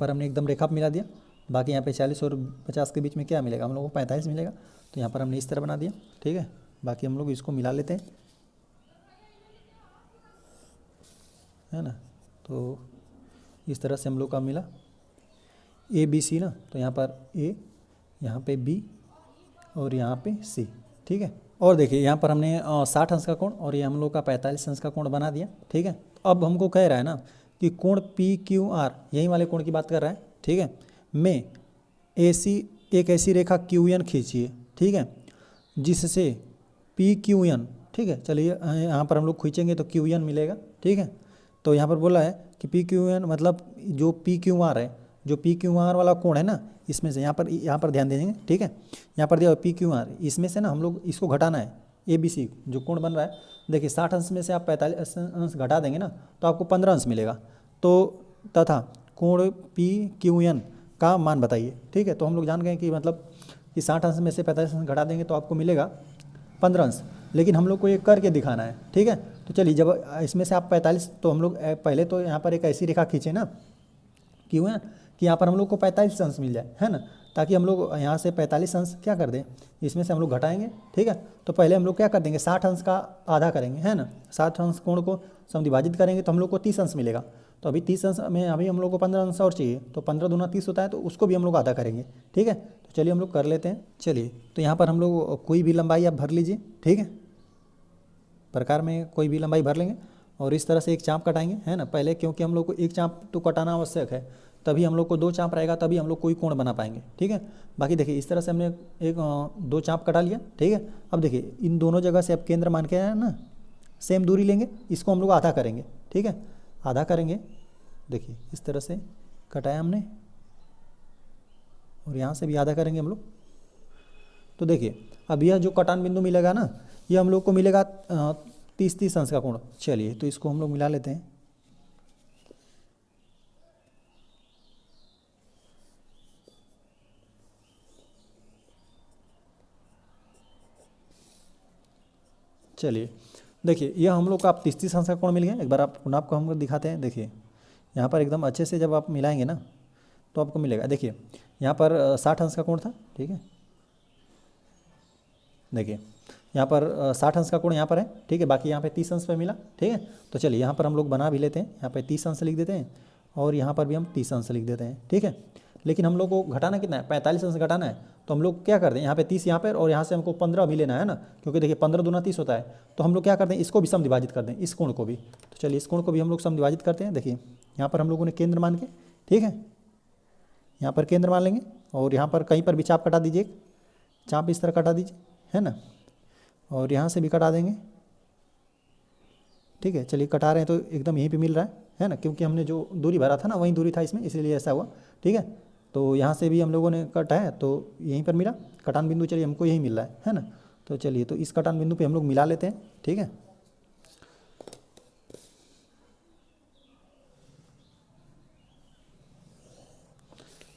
हमने एकदम रेखा मिला दिया, बाकी यहाँ पे 40 और 50 के बीच में क्या मिलेगा हम लोग को 45 मिलेगा, तो यहाँ पर हमने इस तरह बना दिया। ठीक है, बाकी हम लोग इसको मिला लेते हैं है ना, तो इस तरह से हम लोग का मिला ए बी सी ना, तो यहाँ पर ए, यहाँ पे बी और यहाँ पे सी। ठीक है, और देखिए यहाँ पर हमने 60 अंश का कोण और ये हम लोग का 45 अंश का कोण बना दिया। ठीक है, अब हमको कह रहा है ना कि कोण पी क्यू आर, यही वाले कोण की बात कर रहा है। ठीक है, में एक ऐसी रेखा क्यू एन खींचिए। ठीक है, जिससे पी क्यू एन, ठीक है चलिए यहाँ पर हम लोग खींचेंगे तो क्यू एन मिलेगा। ठीक है, तो यहाँ पर बोला है कि पी क्यू एन मतलब जो पी क्यू आर है, जो पी क्यू आर वाला कोण है ना, इसमें से यहाँ पर ध्यान देंगे। ठीक है, यहाँ पर दिया पी क्यू आर, इसमें से ना हम लोग इसको घटाना है ए बी सी जो कोण बन रहा है। देखिए 60 अंश में से आप 45 अंश घटा देंगे ना तो आपको 15 अंश मिलेगा। तो तथा कोण पी क्यू एन का मान बताइए। ठीक है, तो हम लोग जान गए कि मतलब कि 60 अंश में से 45 अंश घटा देंगे तो आपको मिलेगा 15 अंश, लेकिन हम लोग को ये करके दिखाना है। ठीक है, तो चलिए जब इसमें से आप 45, तो हम लोग पहले तो यहाँ पर एक ऐसी रेखा खींचे ना क्यों है कि यहाँ पर हम लोग को 45 अंश मिल जाए है ना, ताकि हम लोग यहाँ से 45 अंश क्या कर दें, इसमें से हम लोग घटाएंगे। ठीक है, तो पहले हम लोग क्या कर देंगे 60 अंश का आधा करेंगे है ना, 60 अंश कोण को समद्विभाजित करेंगे तो हम लोग को 30 अंश मिलेगा। तो अभी 30 अंश में अभी हम लोग को 15 अंश और चाहिए, तो 15 दूना 30 होता है, तो उसको भी हम लोग आधा करेंगे। ठीक है, तो चलिए हम लोग कर लेते हैं। चलिए तो यहाँ पर हम लोग कोई भी लंबाई आप भर लीजिए। ठीक है, प्रकार में कोई भी लंबाई भर लेंगे और इस तरह से एक चाप कटाएंगे, है ना, पहले, क्योंकि हम लोग को एक चाप तो कटाना आवश्यक है, तभी हम लोग को दो चाप रहेगा, तभी हम लोग कोई कोण बना पाएंगे, ठीक है। बाकी देखिए इस तरह से हमने एक दो चाप कटा लिया, ठीक है। अब देखिए इन दोनों जगह से अब केंद्र मान के है ना सेम दूरी लेंगे, इसको हम लोग आधा करेंगे, ठीक है, आधा करेंगे। देखिए इस तरह से कटाया हमने और यहाँ से भी आधा करेंगे हम लोग। तो देखिए अब यह जो कटान बिंदु मिलेगा ना, ये हम लोग को मिलेगा 30 अंश का कोण। चलिए तो इसको हम लोग मिला लेते हैं। चलिए देखिए यह हम लोग का आप 30 अंश का कोण मिल गया। एक बार आप आपको हम दिखाते हैं। देखिए यहाँ पर एकदम अच्छे से जब आप मिलाएंगे ना तो आपको मिलेगा। देखिए यहाँ पर 60 अंश का कोण था, ठीक है। देखिए यहाँ पर 60 अंश का कोण यहाँ पर है, ठीक है। बाकी यहाँ पे 30 अंश पे मिला, ठीक है। तो चलिए यहाँ पर हम लोग बना भी लेते हैं। यहाँ पे 30 अंश लिख देते हैं और यहाँ पर भी हम 30 अंश लिख देते हैं, ठीक है। लेकिन हम लोग को घटाना कितना है, 45 अंश घटाना है। तो हम लोग क्या करते हैं, यहाँ पे 30 यहाँ पर और यहाँ से हमको 15 भी लेना है ना, क्योंकि देखिए 15 दूना 30 होता है। तो हम लोग क्या करते हैं, इसको भी सम विभाजित कर दें, इस कोण को भी। तो चलिए इस कोण को भी हम लोग सम विभाजित करते हैं। देखिए यहाँ पर हम लोगों ने केंद्र मान के, ठीक है, यहाँ पर केंद्र मान लेंगे और यहाँ पर कहीं पर भी चाप कटा दीजिए, चाप इस तरह कटा दीजिए, है ना, और यहाँ से भी कटा देंगे, ठीक है। चलिए कटा रहे हैं तो एकदम यहीं पे मिल रहा है ना, क्योंकि हमने जो दूरी भरा था ना वही दूरी था इसमें, इसीलिए ऐसा हुआ, ठीक है। तो यहाँ से भी हम लोगों ने कटाया तो यहीं पर मिला कटान बिंदु। चलिए हमको यही मिल रहा है ना। तो चलिए तो इस कटान बिंदु पे हम लोग मिला लेते हैं, ठीक है।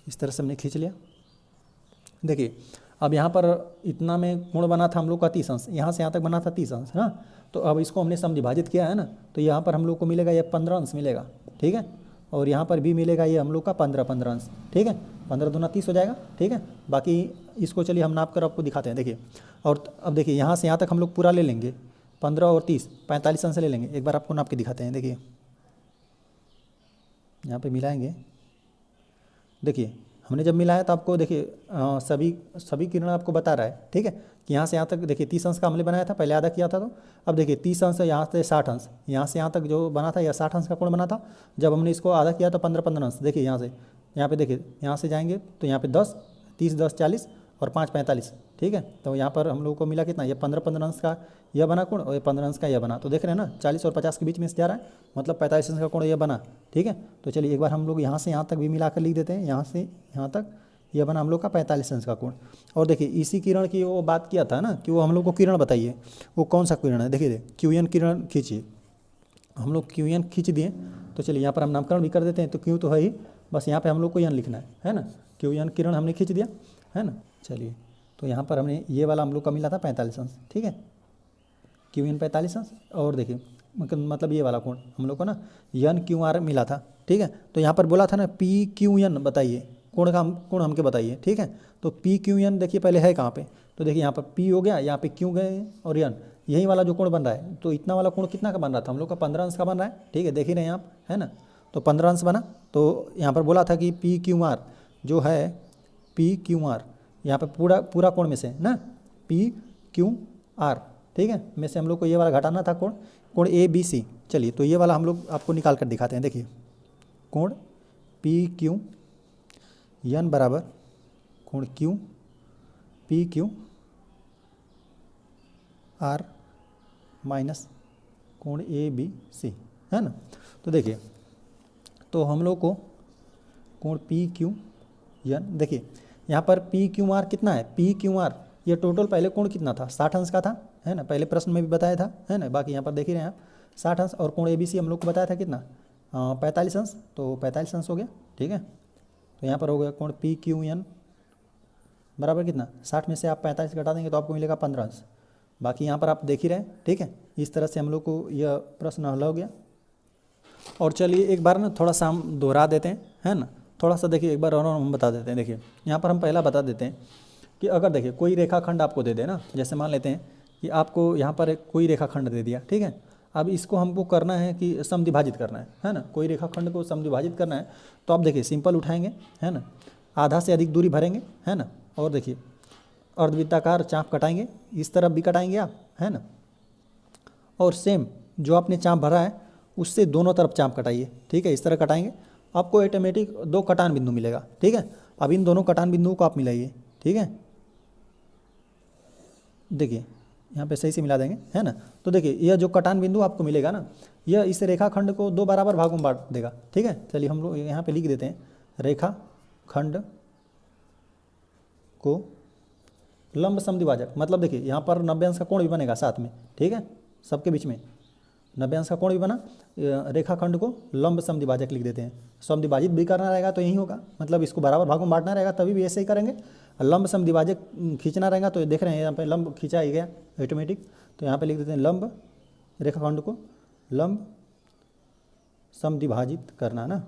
इस तरह से हमने खींच लिया। देखिए अब यहाँ पर इतना में कोण बना था हम लोग का 30 अंश, यहाँ से यहाँ तक बना था 30 अंश, हाँ। तो अब इसको हमने सम विभाजित किया है ना, तो यहाँ पर हम लोग को मिलेगा ये 15 अंश मिलेगा, ठीक है। और यहाँ पर भी मिलेगा ये हम लोग का 15 अंश, ठीक है। 15 दूना 30 हो जाएगा, ठीक है। बाकी इसको चलिए हम नाप कर आपको दिखाते हैं। देखिए और अब देखिए यहाँ से यहाँ तक हम लोग पूरा ले लेंगे, 15 और 30 45 अंश ले लेंगे। एक बार आपको नाप के दिखाते हैं। देखिए यहाँ पर मिलाएंगे। देखिए हमने जब मिलाया तो आपको देखिए सभी किरण आपको बता रहा है, ठीक है, कि यहाँ से यहाँ तक देखिए 30 अंश का हमने बनाया था, पहले आधा किया था। तो अब देखिए 30 अंश यहाँ से 60 अंश, यहाँ से यहाँ तक जो बना था यह 60 अंश का कोण बना था। जब हमने इसको आधा किया तो 15 अंश। देखिए यहाँ से यहाँ पे देखिए यहाँ से जाएंगे तो यहाँ पे 10 30 10 40 और 5 45, ठीक है। तो यहाँ पर हम लोगों को मिला कितना, ये 15 अंश का यह बना कोण और ये 15 अंश का यह बना। तो देख रहे हैं ना 40 और 50 के बीच में से जा रहा है, मतलब 45 अंश का कोण यह बना, ठीक है। तो चलिए एक बार हम लोग यहाँ से यहाँ तक भी मिलाकर लिख देते हैं। यहाँ से यहाँ तक यह बना हम लोग का 45 अंश का कोण। और देखिए इसी किरण की वो बात किया था ना कि वो हम लोग को किरण बताइए वो कौन सा किरण है। देखिए QN किरण खींचिए, हम लोग QN खींच दिए। तो चलिए यहाँ पर हम नामकरण भी कर देते हैं। तो Q तो है ही, बस यहाँ पे हम लोग को N लिखना है ना। QN किरण हमने खींच दिया, है ना। चलिए तो यहाँ पर हमने ये वाला हम लोग का मिला था 45 अंश, ठीक है, QN 45 अंश। और देखिए मतलब ये वाला कोण हम लोग को ना NQR मिला था, ठीक है। तो यहाँ पर बोला था ना PQN बताइए, कोण हमके बताइए, ठीक है। तो PQN देखिए पहले है कहाँ पे, तो देखिए यहाँ पर P हो गया, यहाँ पे Q गए और N, यही वाला जो कोण बन रहा है। तो इतना वाला कोण कितना का बन रहा था हम लोग का 15 अंश का बन रहा है, ठीक है, देख ही रहे हैं आप, है ना। तो 15 अंश बना। तो यहाँ पर बोला था कि PQR जो है PQR यहाँ पर पूरा कोण में से ना PQR, ठीक है, में से हम लोग को ये वाला घटाना था कोण ABC। चलिए तो ये वाला हम लोग आपको निकाल कर दिखाते हैं। देखिए कोण PQN बराबर कोण PQR माइनस कोण ABC, है ना। तो देखिए तो हम लोग को कोण PQN, देखिए यहाँ पर PQR कितना है, PQR ये टोटल पहले कोण कितना था, 60 अंश का था, है ना, पहले प्रश्न में भी बताया था, है ना। बाकी यहाँ पर देख ही रहे हैं आप 60 अंश। और कोण ABC हम लोग को बताया था कितना 45 अंश, तो 45 अंश हो गया, ठीक है। तो यहाँ पर हो गया कोण PQN बराबर कितना 60 में से आप 45 घटा देंगे तो आपको मिलेगा 15 अंश। बाकी यहाँ पर आप देख ही रहे हैं, ठीक है। इस तरह से हम लोग को यह प्रश्न हल हो गया। और चलिए एक बार ना थोड़ा सा हम दोहरा देते हैं, है ना, थोड़ा सा देखिए एक बार और हम बता देते हैं। देखिए यहाँ पर हम पहला बता देते हैं कि अगर देखिए कोई रेखाखंड आपको दे दे ना, जैसे मान लेते हैं कि आपको यहाँ पर कोई रेखाखंड दे दिया, ठीक है। अब इसको हमको करना है कि समद्विभाजित करना है ना, कोई रेखाखंड को समद्विभाजित करना है। तो आप देखिए सिंपल उठाएंगे, है ना, आधा से अधिक दूरी भरेंगे, है ना। और देखिए अर्धवृत्ताकार चाप कटाएंगे, इस तरफ भी कटाएंगे आप, है ना। और सेम जो आपने चाप भरा है उससे दोनों तरफ चाप कटाइए। ठीक है, इस तरह कटाएंगे, आपको ऑटोमेटिक 2 कटान बिंदु मिलेगा। ठीक है, अब इन दोनों कटान बिंदुओं को आप मिलाइए। ठीक है, देखिए यहाँ पे सही से मिला देंगे, है ना। तो देखिए यह जो कटान बिंदु आपको मिलेगा ना, यह इस रेखाखंड को 2 बराबर भागों में बांट देगा। ठीक है, चलिए हम लोग यहाँ पे लिख देते हैं, रेखाखंड को लंब समद्विभाजक, मतलब देखिए यहाँ पर 90 अंश का कोण भी बनेगा साथ में। ठीक है, सबके बीच में 90 अंश का कोण भी बना, रेखाखंड को लंब समद्विभाजक लिख देते हैं। समद्विभाजित भी करना रहेगा तो यही होगा, मतलब इसको बराबर भागों में बांटना रहेगा तभी भी ऐसे ही करेंगे। लंब समद्विभाजक खींचना रहेगा तो देख रहे हैं यहाँ पे लंब खींचा ही गया ऑटोमेटिक, तो यहाँ पे लिख देते हैं लंब, रेखाखंड को लंब समद्विभाजित करना ना,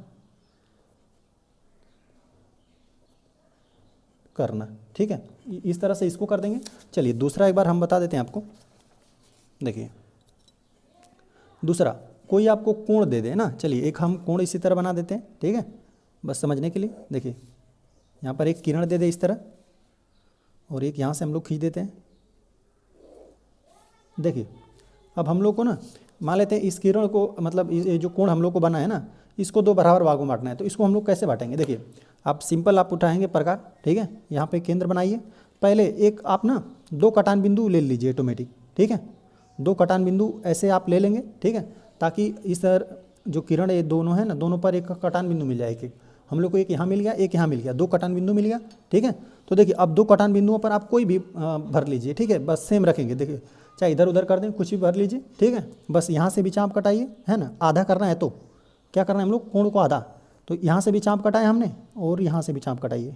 करना। ठीक है, इस तरह से इसको कर देंगे। चलिए दूसरा एक बार हम बता देते हैं आपको। देखिए दूसरा, कोई आपको कोण दे दे ना, चलिए एक हम कोण इसी तरह बना देते हैं। ठीक है, बस समझने के लिए। देखिए यहाँ पर एक किरण दे दे इस तरह, और एक यहाँ से हम लोग खींच देते हैं। देखिए अब हम लोग को ना मान लेते हैं इस किरण को, मतलब ये जो कोण हम लोग को बना है ना, इसको 2 बराबर भागों में बांटना है। तो इसको हम लोग कैसे बांटेंगे? देखिए आप सिंपल आप उठाएंगे प्रकार। ठीक है, यहाँ पे केंद्र बनाइए। पहले एक आप ना 2 कटान बिंदु ले लीजिए ऑटोमेटिक। ठीक है, 2 कटान बिंदु ऐसे आप ले लेंगे। ठीक है, ताकि इस जो किरण ये दोनों है ना, दोनों पर एक कटान बिंदु मिल जाए। एक हम लोग को एक यहाँ मिल गया, एक यहाँ मिल गया, 2 कटान बिंदु मिल गया। ठीक है, तो देखिए अब 2 कटान बिंदुओं पर आप कोई भी भर लीजिए। ठीक है, बस सेम रखेंगे। देखिए चाहे इधर उधर कर दें, कुछ भी भर लीजिए। ठीक है, बस यहाँ से भी चाप कटाइए, है ना। आधा करना है तो क्या करना है हम लोग, कोण को आधा, तो यहाँ से भी चाप कटाया हमने और यहाँ से भी चाप कटाइए,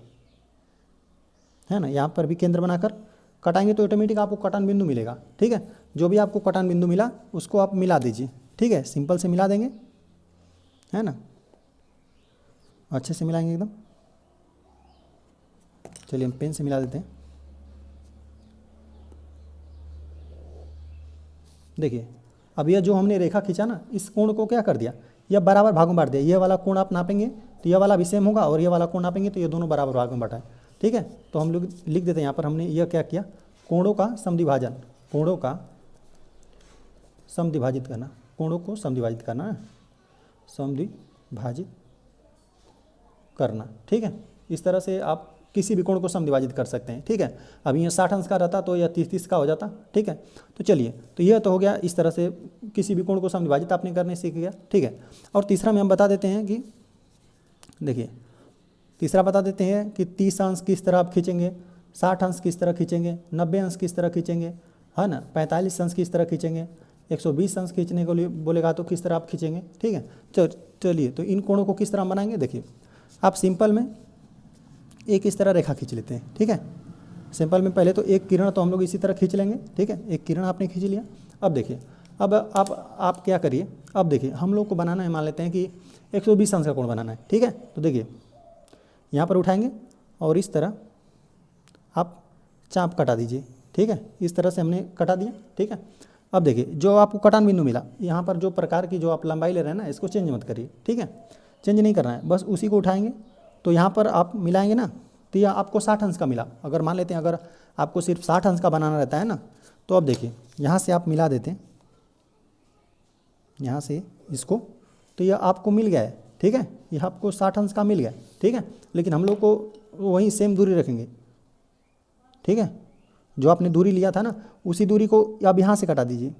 है ना। यहाँ पर भी केंद्र बनाकर कटाएंगे तो ऑटोमेटिक आपको कटान बिंदु मिलेगा। ठीक है, जो भी आपको कटान बिंदु मिला उसको आप मिला दीजिए। ठीक है, सिंपल से मिला देंगे, है ना, अच्छे से मिलाएंगे एकदम। चलिए हम पेन से मिला देते हैं। देखिए अब यह जो हमने रेखा खींचा ना, इस कोण को क्या कर दिया, यह बराबर भागों में बांट दिया। यह वाला कोण आप नापेंगे तो यह वाला भी सेम होगा, और यह वाला कोण नापेंगे तो ये दोनों बराबर भागों में बांटा है। ठीक है, तो हम लोग लिख देते हैं यहाँ पर हमने यह क्या किया, कोणों का समद्विभाजन, कोणों का समद्विभाजित करना, कोणों को समद्विभाजित करना, समद्विभाजित करना। ठीक है, इस तरह से आप किसी भी कोण को समद्विभाजित कर सकते हैं। ठीक है, अब ये 60 अंश का रहता तो यह 30-30 का हो जाता। ठीक है, तो चलिए, तो यह तो हो गया, इस तरह से किसी भी कोण को समद्विभाजित आपने करने सीख गया। ठीक है, और तीसरा में हम बता देते हैं कि देखिए तीसरा बता देते हैं कि 30 अंश किस तरह आप खींचेंगे, 60 अंश किस तरह खींचेंगे, 90 अंश किस तरह खींचेंगे, है ना, 45 अंश किस तरह खींचेंगे, 120 अंश खींचने को लिए बोलेगा तो किस तरह आप खींचेंगे। ठीक है, चलिए तो इन कोणों को किस तरह बनाएंगे। देखिए आप सिंपल में एक इस तरह रेखा खींच लेते हैं। ठीक है, सिंपल में पहले तो एक किरण तो हम लोग इसी तरह खींच लेंगे। ठीक है, एक किरण आपने खींच लिया। अब देखिए अब आप क्या करिए, अब देखिए हम लोग को बनाना है, मान लेते हैं कि 120 अंश का कोण बनाना है। ठीक है, तो देखिए यहाँ पर उठाएंगे और इस तरह आप चाप कटा दीजिए। ठीक है, इस तरह से हमने कटा दिया। ठीक है, अब देखिए जो आपको कटान बिंदु मिला, यहाँ पर जो प्रकार की जो आप लंबाई ले रहे हैं ना, इसको चेंज मत करिए। ठीक है, चेंज नहीं करना है, बस उसी को उठाएंगे तो यहाँ पर आप मिलाएंगे ना, तो यह आपको 60 अंश का मिला। अगर मान लेते हैं अगर आपको सिर्फ 60 अंश का बनाना रहता है ना, तो अब देखिए यहाँ से आप मिला देते हैं, यहाँ से इसको, तो यह आपको मिल गया है। ठीक है, यह आपको 60 अंश का मिल गया। ठीक है, लेकिन हम लोग को वहीं सेम दूरी रखेंगे। ठीक है, जो आपने दूरी लिया था ना, उसी दूरी को अब यहाँ से कटा दीजिए।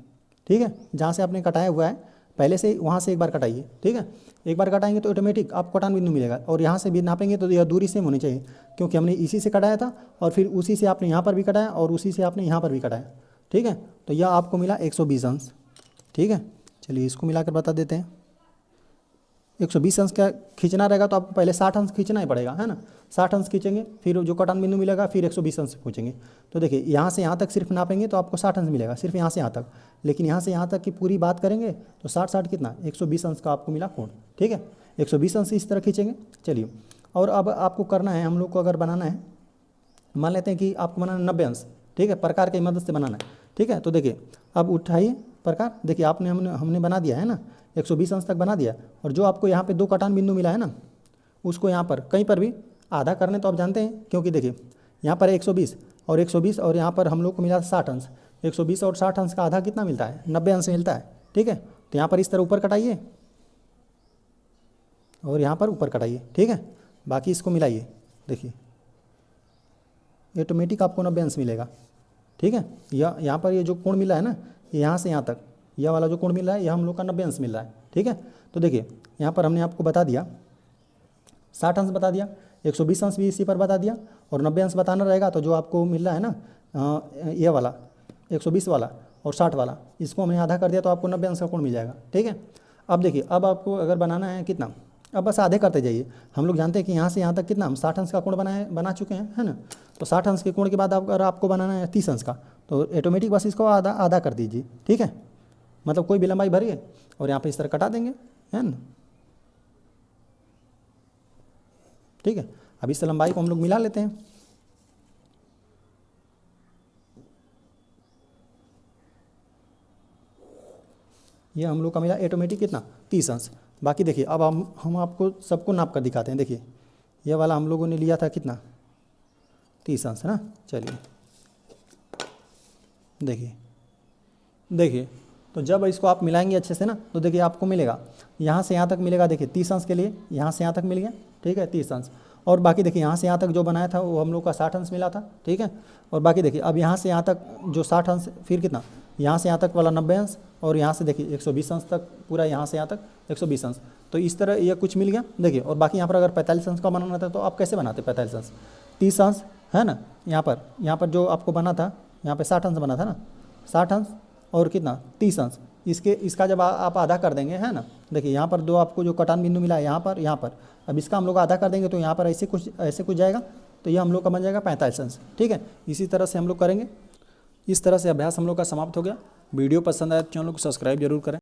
ठीक है, जहाँ से आपने कटाया हुआ है पहले से, वहाँ से एक बार कटाइए। ठीक है, एक बार कटाएंगे तो ऑटोमेटिक आपको कटान बिंदु मिलेगा, और यहाँ से भी नापेंगे तो यह दूरी सेम होनी चाहिए, क्योंकि हमने इसी से कटाया था और फिर उसी से आपने यहाँ पर भी कटाया और उसी से आपने यहाँ पर भी कटाया। ठीक है, तो यह आपको मिला 120 अंश। ठीक है, चलिए इसको मिलाकर बता देते हैं। 120 अंश का खींचना रहेगा तो आपको पहले 60 अंश खींचना ही पड़ेगा, है ना। 60 अंश खींचेंगे, फिर जो कटान बिंदु मिलेगा फिर 120 अंश पूछेंगे। तो देखिए यहाँ से यहाँ तक सिर्फ नापेंगे तो आपको 60 अंश मिलेगा, सिर्फ यहाँ से यहाँ तक। लेकिन यहाँ से यहाँ तक की पूरी बात करेंगे तो 60 कितना, 120 अंश का आपको मिला कोण। ठीक है, 120 अंश इस तरह खींचेंगे। चलिए, और अब आपको करना है, हम लोग को अगर बनाना है, मान लेते हैं कि आपको बनाना 90 अंश। ठीक है, प्रकार की मदद से बनाना है। ठीक है, तो देखिए अब उठाइए प्रकार। देखिए आपने हमने बना दिया है ना, 120 अंश तक बना दिया, और जो आपको यहाँ पे 2 कटान बिंदु मिला है ना, उसको यहाँ पर कहीं पर भी आधा करने तो आप जानते हैं, क्योंकि देखिए यहाँ पर है 120 और 120 और यहाँ पर हम लोग को मिला 60 अंश। 120 और 60 अंश का आधा कितना मिलता है, 90 अंश मिलता है। ठीक है, तो यहाँ पर इस तरह ऊपर कटाइए और यहाँ पर ऊपर कटाइए, ठीक है। बाकी इसको मिलाइए, देखिए ऑटोमेटिक आपको 90 अंश मिलेगा, ठीक है। यहाँ पर ये जो कोण मिला है ना, ये यहाँ से यहाँ तक यह वाला जो कोण मिल रहा है, यह हम लोग का 90 अंश मिल रहा है, ठीक है। तो देखिए यहाँ पर हमने आपको बता दिया 60 अंश बता दिया, 120 अंश भी इसी पर बता दिया, और 90 अंश बताना रहेगा तो जो आपको मिल रहा है ना ये वाला 120 वाला और 60 वाला, इसको हमने आधा कर दिया तो आपको 90 अंश का कोण मिल जाएगा, ठीक है। अब देखिए, अब आपको अगर बनाना है कितना, अब बस आधे करते जाइए। हम लोग जानते हैं कि यहाँ से यहाँ तक कितना हम 60 अंश का कोण बना चुके हैं, है ना। तो 60 अंश के कोण के बाद अगर आपको बनाना है 30 अंश का, तो ऑटोमेटिक बस इसको आधा आधा कर दीजिए, ठीक है। मतलब कोई भी लंबाई भरिए और यहाँ पे इस तरह कटा देंगे, है ना, ठीक है। अब इस लंबाई को हम लोग मिला लेते हैं। ये हम लोग का मिला ऑटोमेटिक कितना 30 अंश। बाकी देखिए अब हम आपको सबको नाप कर दिखाते हैं। देखिए ये वाला हम लोगों ने लिया था कितना 30 अंश, है ना। चलिए देखिए तो जब इसको आप मिलाएंगे अच्छे से ना, तो देखिए आपको मिलेगा यहाँ से यहाँ तक मिलेगा। देखिए 30 अंश के लिए यहाँ से यहाँ तक मिल गया, ठीक है, 30 अंश। और बाकी देखिए यहाँ से यहाँ तक जो बनाया था वो हम लोग का 60 अंश मिला था, ठीक है। और बाकी देखिए अब यहाँ से यहाँ तक जो 60 अंश, फिर कितना यहाँ से यहाँ तक वाला 90 अंश, और यहाँ से देखिए 120 अंश तक पूरा, यहाँ से यहाँ तक 120 अंश। तो इस तरह ये कुछ मिल गया। देखिए और बाकी यहाँ पर अगर 45 अंश का बनाना था तो आप कैसे बनाते 45 अंश, 30 अंश, है ना। यहाँ पर जो आपको बना था, यहाँ पर 60 अंश बना था ना, 60 अंश और कितना 30 अंश। इसका जब आप आधा कर देंगे, है ना। देखिए यहाँ पर आपको जो कटान बिंदु मिला है यहाँ पर, अब इसका हम लोग आधा कर देंगे तो यहाँ पर ऐसे कुछ जाएगा, तो ये हम लोग का बन जाएगा 45 अंश, ठीक है। इसी तरह से हम लोग करेंगे। इस तरह से अभ्यास हम लोग का समाप्त हो गया। वीडियो पसंद आए तो चैनल को सब्सक्राइब जरूर करें।